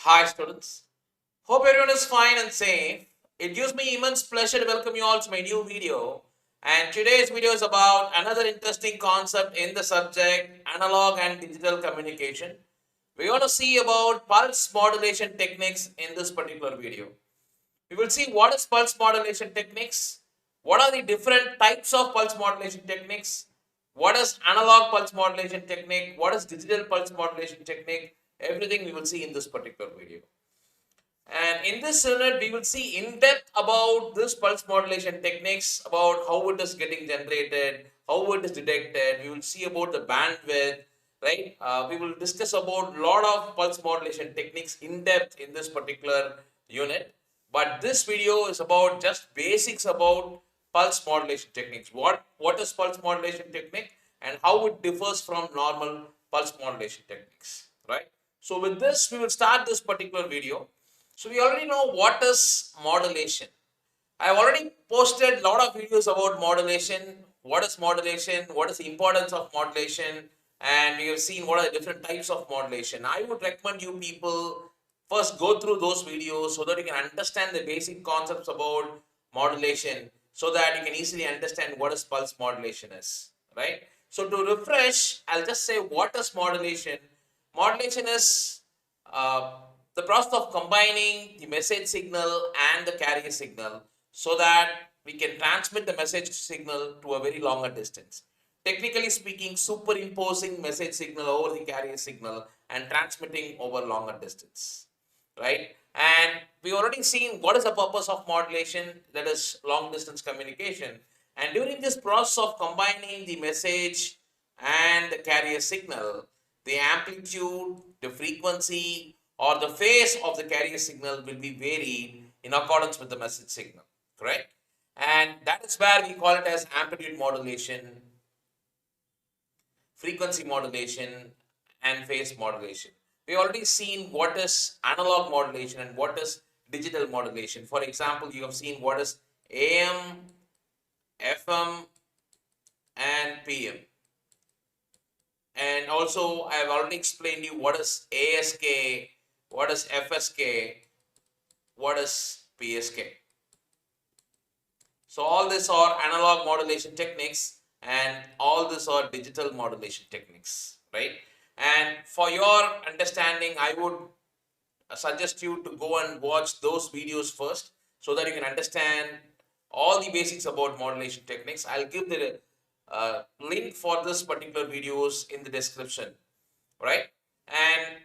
Hi students, hope everyone is fine and safe. It gives me immense pleasure to welcome you all to my new video, and today's video is about another interesting concept in the subject analog and digital communication. We want to see about pulse modulation techniques in this particular video. We will see what is pulse modulation techniques, what are the different types of pulse modulation techniques, what is analog pulse modulation technique, what is digital pulse modulation technique, everything we will see in this particular video. And in this unit, we will see in depth about this pulse modulation techniques, about how it is getting generated, how it is detected. We will see about the bandwidth, right? We will discuss about a lot of pulse modulation techniques in depth in this particular unit. But this video is about just basics about pulse modulation techniques. What is pulse modulation technique and how it differs from normal pulse modulation techniques, right? So with this, we will start this particular video. So we already know what is modulation. I have already posted a lot of videos about modulation, what is modulation, what is the importance of modulation, and we have seen what are the different types of modulation. I would recommend you people first go through those videos so that you can understand the basic concepts about modulation, so that you can easily understand what is pulse modulation is, right? So to refresh, I'll just say what is modulation. Modulation is the process of combining the message signal and the carrier signal so that we can transmit the message signal to a very longer distance. Technically speaking, superimposing message signal over the carrier signal and transmitting over longer distance, right? And we already seen what is the purpose of modulation, that is long distance communication. And during this process of combining the message and the carrier signal, the amplitude, the frequency, or the phase of the carrier signal will be varied in accordance with the message signal, correct? And that is where we call it as amplitude modulation, frequency modulation, and phase modulation. We already seen what is analog modulation and what is digital modulation. For example, you have seen what is AM, FM, and PM. And also, I have already explained you what is ASK, what is FSK, what is PSK. So all these are analog modulation techniques and all these are digital modulation techniques, right? And for your understanding, I would suggest you to go and watch those videos first so that you can understand all the basics about modulation techniques. I'll give the link for this particular videos in the description, right? And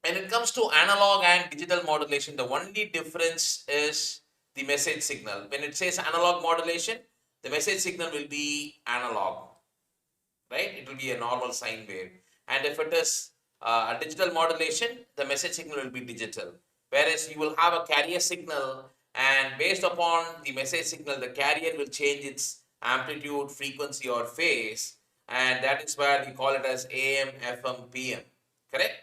when it comes to analog and digital modulation, the only difference is the message signal. When it says analog modulation, the message signal will be analog, right? It will be a normal sine wave. And if it is a digital modulation, the message signal will be digital. Whereas you will have a carrier signal, and based upon the message signal, the carrier will change its amplitude, frequency, or phase. And that is where we call it as AM, FM, PM. Correct?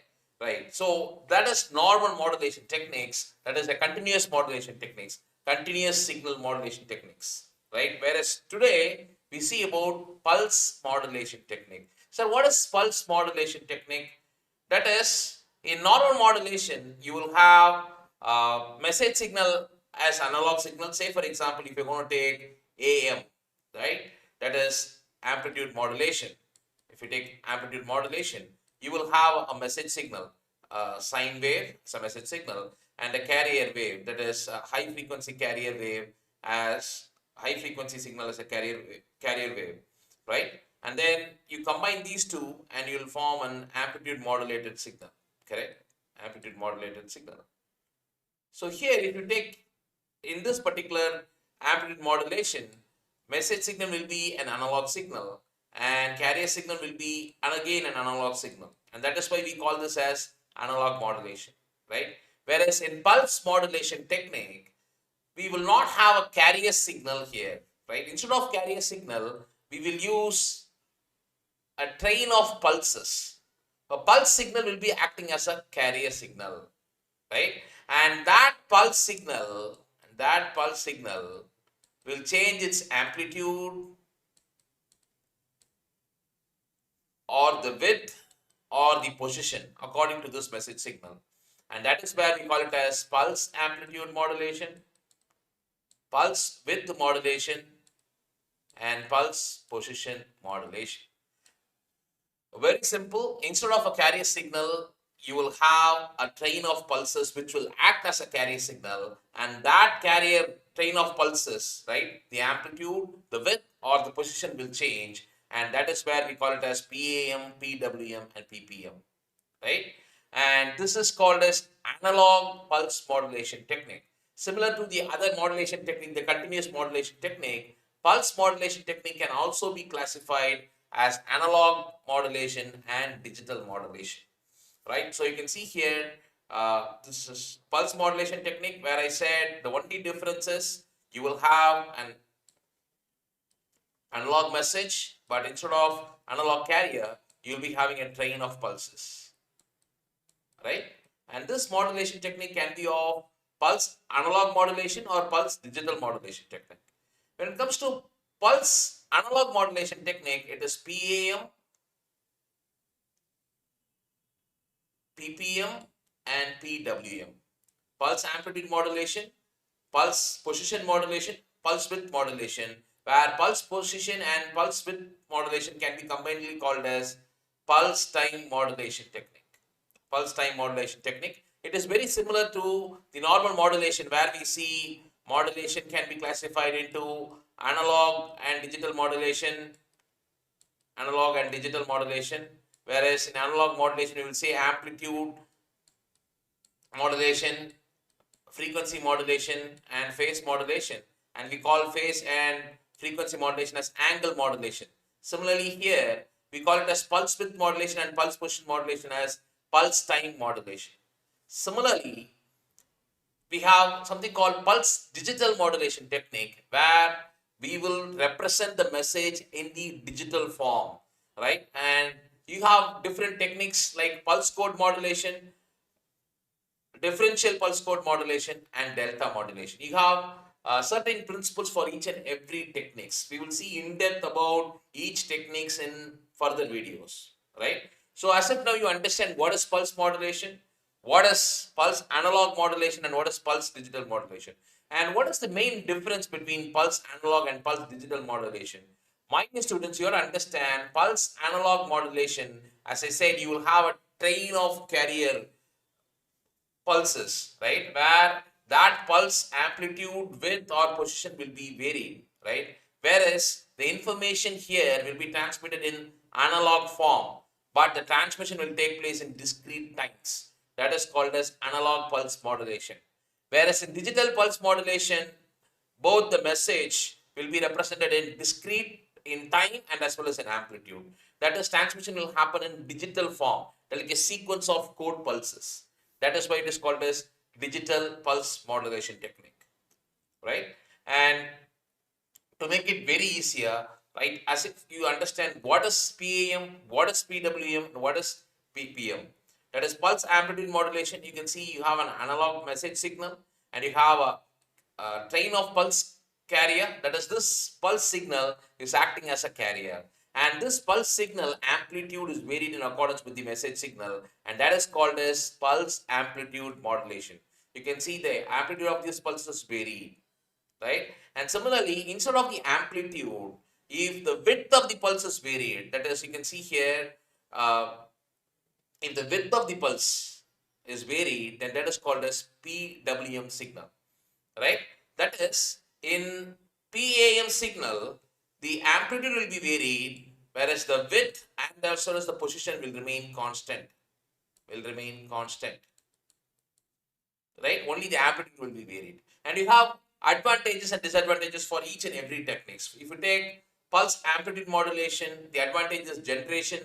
Right. So that is normal modulation techniques. That is a continuous modulation techniques, continuous signal modulation techniques. Right. Whereas today we see about pulse modulation technique. So what is pulse modulation technique? That is, in normal modulation, you will have message signal as analog signal. Say for example, if you're going to take AM, right? That is amplitude modulation. If you take amplitude modulation, you will have a message signal, sine wave, it's a message signal, and a carrier wave, that is a high frequency carrier wave, as high frequency signal as a carrier wave, right? And then you combine these two and you will form an amplitude modulated signal, correct? Amplitude modulated signal. So here, if you take in this particular amplitude modulation, message signal will be an analog signal and carrier signal will be again an analog signal, and that is why we call this as analog modulation, right? Whereas in pulse modulation technique, we will not have a carrier signal here, right? Instead of carrier signal, we will use a train of pulses. A pulse signal will be acting as a carrier signal, right? And that pulse signal will change its amplitude or the width or the position according to this message signal. and that is where we call it as pulse amplitude modulation, pulse width modulation, and pulse position modulation. Very simple. Instead of a carrier signal, you will have a train of pulses which will act as a carrier signal, and that carrier train of pulses, right, the amplitude, the width, or the position will change, and that is where we call it as PAM, PWM, and PPM, right? And this is called as analog pulse modulation technique. Similar to the other modulation technique, the continuous modulation technique, pulse modulation technique can also be classified as analog modulation and digital modulation, right? So you can see here, this is pulse modulation technique where I said the only difference is you will have an analog message, but instead of analog carrier, you'll be having a train of pulses, right? And this modulation technique can be of pulse analog modulation or pulse digital modulation technique. When it comes to pulse analog modulation technique, it is PAM, PPM, and PWM. Pulse amplitude modulation, pulse position modulation, pulse width modulation, where pulse position and pulse width modulation can be combinedly called as pulse time modulation technique. Pulse time modulation technique. It is very similar to the normal modulation where we see modulation can be classified into analog and digital modulation, whereas in analog modulation we will say amplitude modulation, frequency modulation, and phase modulation, and we call phase and frequency modulation as angle modulation. Similarly here we call it as pulse width modulation and pulse position modulation as pulse time modulation. Similarly, we have something called pulse digital modulation technique where we will represent the message in the digital form, right? And you have different techniques like pulse code modulation, differential pulse code modulation, and delta modulation. You have certain principles for each and every techniques. We will see in depth about each techniques in further videos, right? So as of now, you understand what is pulse modulation, what is pulse analog modulation, and what is pulse digital modulation, and what is the main difference between pulse analog and pulse digital modulation. My dear students, you have to understand pulse analog modulation. As I said, you will have a train of carrier pulses, right, where that pulse amplitude, width, or position will be varied, right? Whereas the information here will be transmitted in analog form, but the transmission will take place in discrete times. That is called as analog pulse modulation. Whereas in digital pulse modulation, both the message will be represented in discrete in time and as well as in amplitude. That is, transmission will happen in digital form, like a sequence of code pulses. That is why it is called as digital pulse modulation technique, right? And to make it very easier, right, as if you understand what is PAM, what is PWM, and what is PPM. That is pulse amplitude modulation. You can see you have an analog message signal and you have a train of pulse carrier. That is, this pulse signal is acting as a carrier. And this pulse signal amplitude is varied in accordance with the message signal, and that is called as pulse amplitude modulation. You can see the amplitude of this pulse is varied, right? And similarly, instead of the amplitude, if the width of the pulse is varied, that is, you can see here, if the width of the pulse is varied, then that is called as PWM signal, right? That is, in PAM signal, the amplitude will be varied, whereas the width and also as the position will remain constant. Right? Only the amplitude will be varied. And you have advantages and disadvantages for each and every techniques. If you take pulse amplitude modulation, the advantage is generation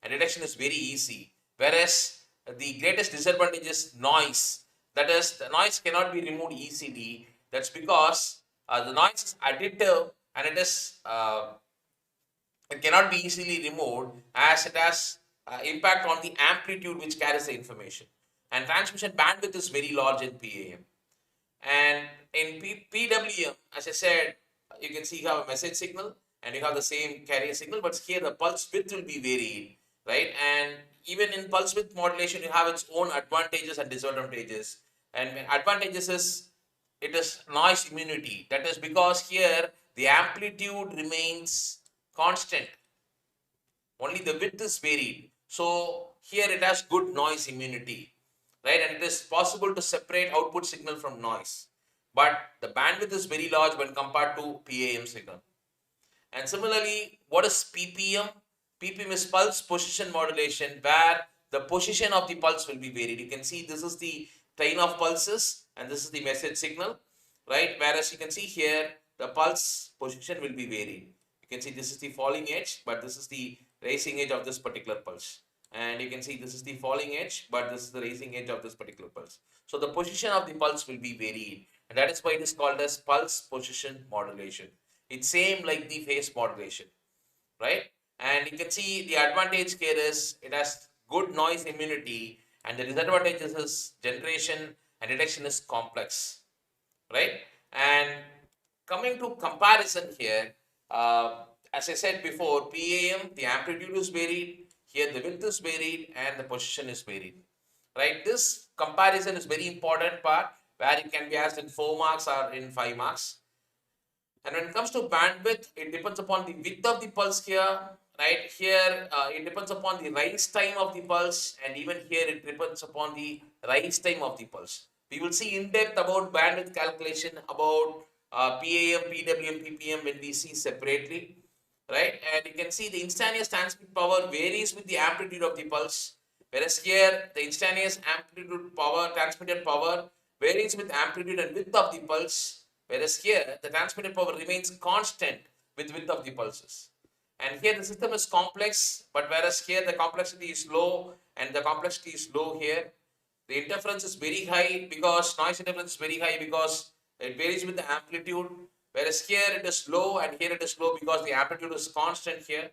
and reduction is very easy. Whereas the greatest disadvantage is noise. That is, the noise cannot be removed easily. That's because the noise is additive and it cannot be easily removed as it has impact on the amplitude which carries the information. And transmission bandwidth is very large in PAM. And in PWM, as I said, you can see you have a message signal and you have the same carrier signal, but here the pulse width will be varied, right? And even in pulse width modulation, you have its own advantages and disadvantages. And advantages is it is noise immunity. That is because here the amplitude remains constant. Only the width is varied. So here it has good noise immunity, right? And it is possible to separate output signal from noise. But the bandwidth is very large when compared to PAM signal. And similarly, what is PPM? PPM is pulse position modulation, where the position of the pulse will be varied. You can see this is the train of pulses and this is the message signal, right? Whereas you can see here, the pulse position will be varied. You can see this is the falling edge, but this is the rising edge of this particular pulse. And you can see this is the falling edge, but this is the rising edge of this particular pulse. So the position of the pulse will be varied. And that is why it is called as pulse position modulation. It's same like the phase modulation, right? And you can see the advantage here is it has good noise immunity, and the disadvantage is generation and detection is complex, right? And coming to comparison here, as I said before, PAM, the amplitude is varied, here the width is varied, and the position is varied, right? This comparison is very important part where it can be asked in 4 marks or in 5 marks. And when it comes to bandwidth, it depends upon the width of the pulse here, right? Here, it depends upon the rise time of the pulse, and even here it depends upon the rise time of the pulse. We will see in depth about bandwidth calculation, about PAM, PWM, PPM when we see separately, right? And you can see the instantaneous transmit power varies with the amplitude of the pulse, whereas here the instantaneous amplitude power, transmitted power varies with amplitude and width of the pulse. Whereas here, the transmitted power remains constant with width of the pulses. And here the system is complex, but whereas here the complexity is low and the complexity is low here. The interference is very high because noise interference is very high because it varies with the amplitude. Whereas here it is low and here it is low because the amplitude is constant here.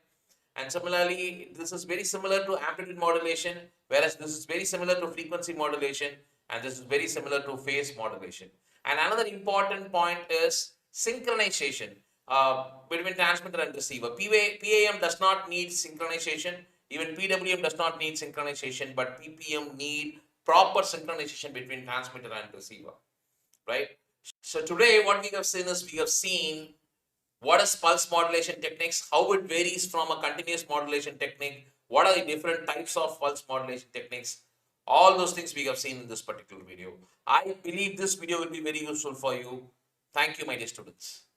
And similarly, this is very similar to amplitude modulation, whereas this is very similar to frequency modulation, and this is very similar to phase modulation. And another important point is synchronization between transmitter and receiver. PAM does not need synchronization. Even PWM does not need synchronization, but PPM need proper synchronization between transmitter and receiver, right? So today what we have seen is we have seen what is pulse modulation techniques, how it varies from a continuous modulation technique, what are the different types of pulse modulation techniques. All those things we have seen in this particular video. I believe this video will be very useful for you. Thank you, my dear students.